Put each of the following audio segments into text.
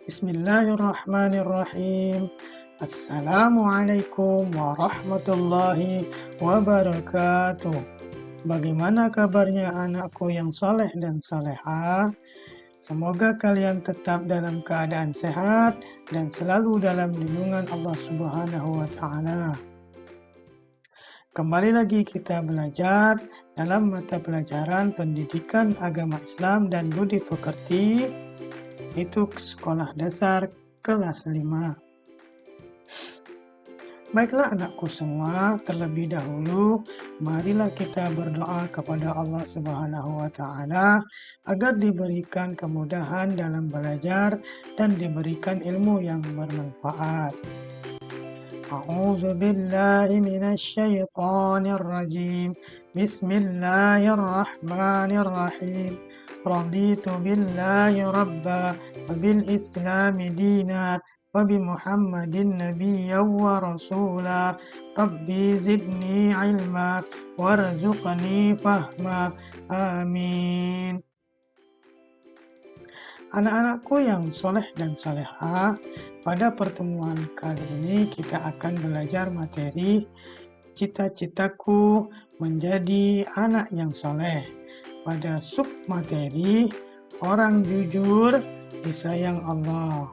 Bismillahirrahmanirrahim. Assalamualaikum warahmatullahi wabarakatuh. Bagaimana kabarnya anakku yang soleh dan solehah? Semoga kalian tetap dalam keadaan sehat dan selalu dalam lindungan Allah Subhanahu wa Ta'ala. Kembali lagi kita belajar dalam mata pelajaran Pendidikan Agama Islam dan Budi Pekerti, itu sekolah dasar kelas 5. Baiklah anakku semua, terlebih dahulu marilah kita berdoa kepada Allah Subhanahu wa Ta'ala agar diberikan kemudahan dalam belajar dan diberikan ilmu yang bermanfaat. A'udzu billahi minasy syaithanir rajim. Bismillahirrahmanirrahim. Raditu billahi rabba wa bil islami dina wa bi Muhammadin nabiyyan wa rasula. Rabbi zidni ilma warzuqni fahma. Amin. Anak-anakku yang soleh dan solehah, pada pertemuan kali ini kita akan belajar materi cita-citaku menjadi anak yang soleh. Pada submateri orang jujur disayang Allah.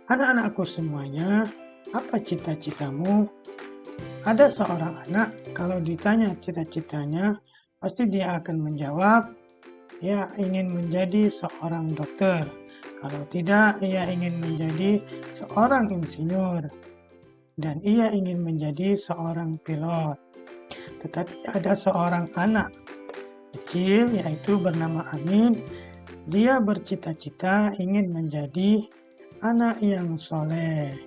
Anak-anakku semuanya, apa cita-citamu? Ada seorang anak kalau ditanya cita-citanya, pasti dia akan menjawab, ia ingin menjadi seorang dokter. Kalau tidak, ia ingin menjadi seorang insinyur. Dan ia ingin menjadi seorang pilot. Tetapi ada seorang anak kecil, yaitu bernama Amin. Dia bercita-cita ingin menjadi anak yang soleh.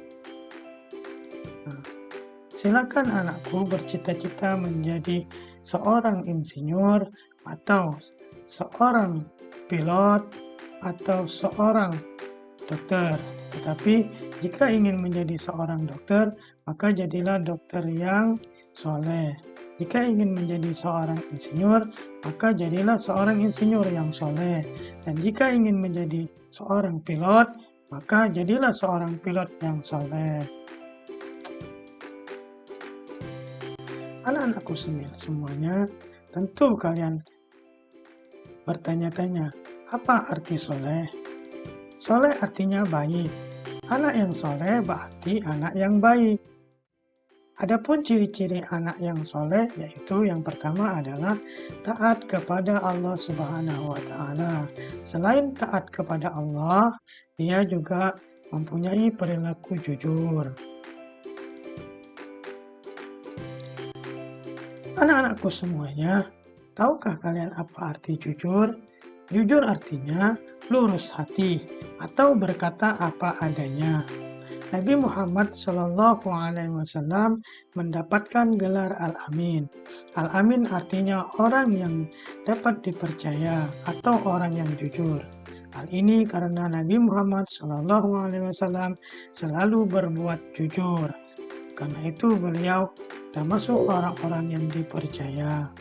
Silakan anakku bercita-cita menjadi seorang insinyur atau seorang pilot atau seorang dokter. Tetapi jika ingin menjadi seorang dokter, maka jadilah dokter yang soleh. Jika ingin menjadi seorang insinyur, maka jadilah seorang insinyur yang soleh. Dan jika ingin menjadi seorang pilot, maka jadilah seorang pilot yang soleh. Anak-anakku semuanya, tentu kalian bertanya-tanya, apa arti soleh? Soleh artinya baik. Anak yang soleh berarti anak yang baik. Adapun ciri-ciri anak yang soleh, yaitu yang pertama adalah taat kepada Allah Subhanahu wa Ta'ala. Selain taat kepada Allah, dia juga mempunyai perilaku jujur. Anak-anakku semuanya, tahukah kalian apa arti jujur? Jujur artinya lurus hati atau berkata apa adanya. Nabi Muhammad SAW mendapatkan gelar Al-Amin. Al-Amin artinya orang yang dapat dipercaya atau orang yang jujur. Hal ini karena Nabi Muhammad SAW selalu berbuat jujur. Karena itu beliau termasuk orang-orang yang dipercaya.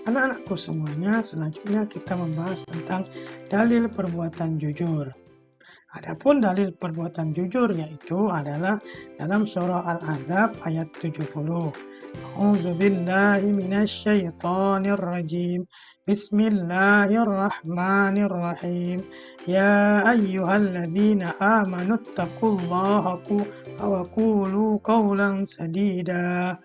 Anak-anakku semuanya, selanjutnya kita membahas tentang dalil perbuatan jujur. Adapun dalil perbuatan jujur yaitu adalah dalam surah Al-Ahzab ayat 70. A'udzu billahi minasy syaithanir rajim. Bismillahirrahmanirrahim. Ya ayyuhalladzina amanu taqullaha wa qulu qawlan sadida.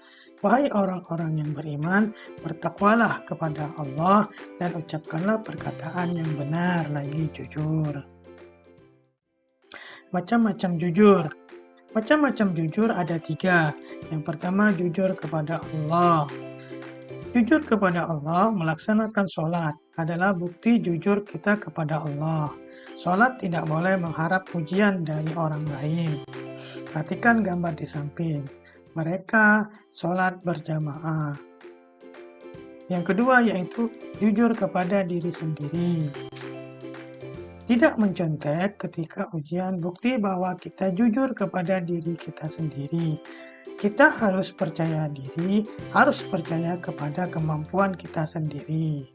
Wahai orang-orang yang beriman, bertakwalah kepada Allah dan ucapkanlah perkataan yang benar lagi jujur. Macam-macam jujur. Macam-macam jujur ada 3. Yang pertama jujur kepada Allah. Jujur kepada Allah, melaksanakan sholat adalah bukti jujur kita kepada Allah. Sholat tidak boleh mengharap pujian dari orang lain. Perhatikan gambar di samping. Mereka sholat berjamaah. Yang kedua yaitu jujur kepada diri sendiri. Tidak mencontek ketika ujian, bukti bahwa kita jujur kepada diri kita sendiri. Kita harus percaya diri, harus percaya kepada kemampuan kita sendiri.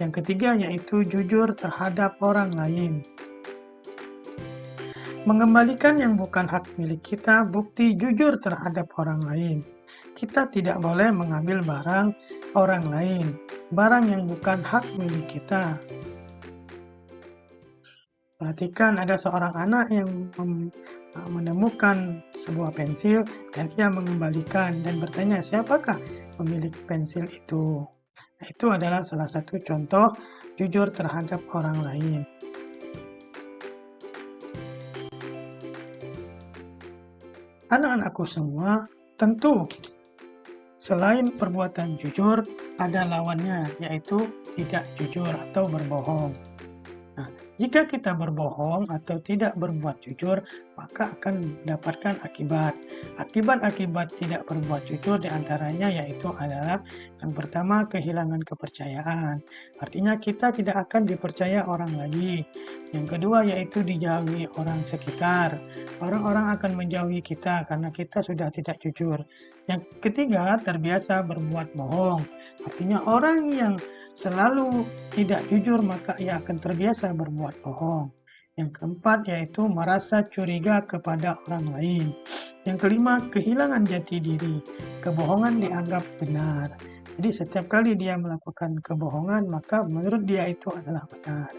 Yang ketiga yaitu jujur terhadap orang lain. Mengembalikan yang bukan hak milik kita, bukti jujur terhadap orang lain. Kita tidak boleh mengambil barang orang lain, barang yang bukan hak milik kita. Perhatikan, ada seorang anak yang menemukan sebuah pensil dan ia mengembalikan dan bertanya, siapakah pemilik pensil itu? Nah, itu adalah salah satu contoh jujur terhadap orang lain. Anak-anakku semua, tentu selain perbuatan jujur, ada lawannya, yaitu tidak jujur atau berbohong. Nah, jika kita berbohong atau tidak berbuat jujur, maka akan mendapatkan akibat. Akibat-akibat tidak berbuat jujur diantaranya yaitu adalah yang pertama, kehilangan kepercayaan. Artinya kita tidak akan dipercaya orang lagi. Yang kedua yaitu dijauhi orang sekitar. Orang-orang akan menjauhi kita karena kita sudah tidak jujur. Yang ketiga, terbiasa berbuat bohong. Artinya orang yang selalu tidak jujur maka ia akan terbiasa berbuat bohong. Yang keempat yaitu merasa curiga kepada orang lain. Yang kelima, kehilangan jati diri. Kebohongan dianggap benar. Jadi setiap kali dia melakukan kebohongan maka menurut dia itu adalah benar.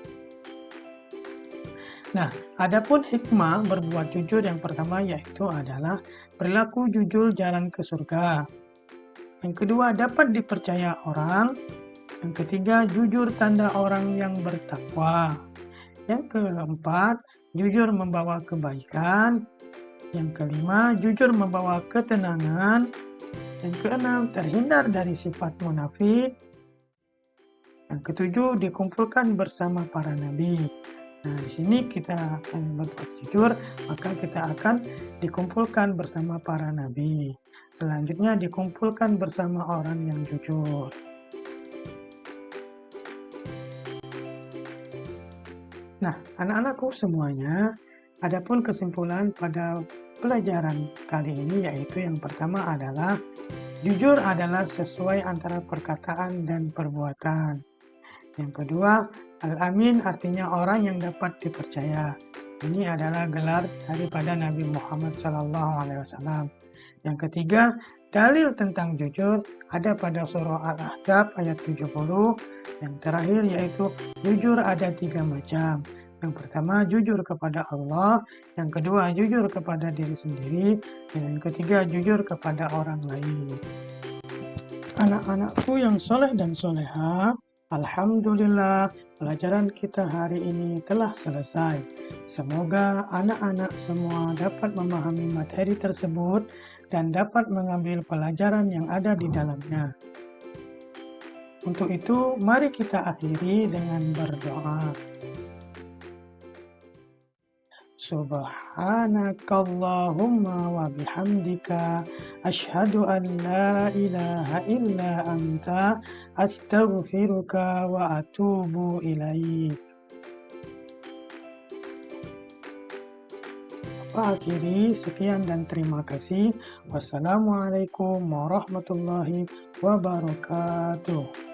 Nah, adapun hikmah berbuat jujur yang pertama yaitu adalah perilaku jujur jalan ke surga. Yang kedua, dapat dipercaya orang. Yang ketiga, jujur tanda orang yang bertakwa. Yang keempat, jujur membawa kebaikan. Yang kelima, jujur membawa ketenangan. Yang keenam, terhindar dari sifat munafik. Yang ketujuh, dikumpulkan bersama para nabi. Nah, di sini kita akan berbuat jujur, maka kita akan dikumpulkan bersama para nabi. Selanjutnya, dikumpulkan bersama orang yang jujur. Nah, anak-anakku semuanya, adapun kesimpulan pada pelajaran kali ini yaitu yang pertama adalah jujur adalah sesuai antara perkataan dan perbuatan. Yang kedua, Al-Amin artinya orang yang dapat dipercaya. Ini adalah gelar daripada Nabi Muhammad SAW. Yang ketiga, dalil tentang jujur ada pada surah Al-Ahzab ayat 70. Yang terakhir yaitu jujur ada 3 macam. Yang pertama, jujur kepada Allah. Yang kedua, jujur kepada diri sendiri. Dan yang ketiga, jujur kepada orang lain. Anak-anakku yang soleh dan soleha, alhamdulillah pelajaran kita hari ini telah selesai. Semoga anak-anak semua dapat memahami materi tersebut dan dapat mengambil pelajaran yang ada di dalamnya. Untuk itu, mari kita akhiri dengan berdoa. Subhanakallahumma wa bihamdika asyhadu an la ilaha illa anta astaghfiruka wa atubu ilaik. Akhiri, sekian dan terima kasih. Wassalamualaikum warahmatullahi wabarakatuh.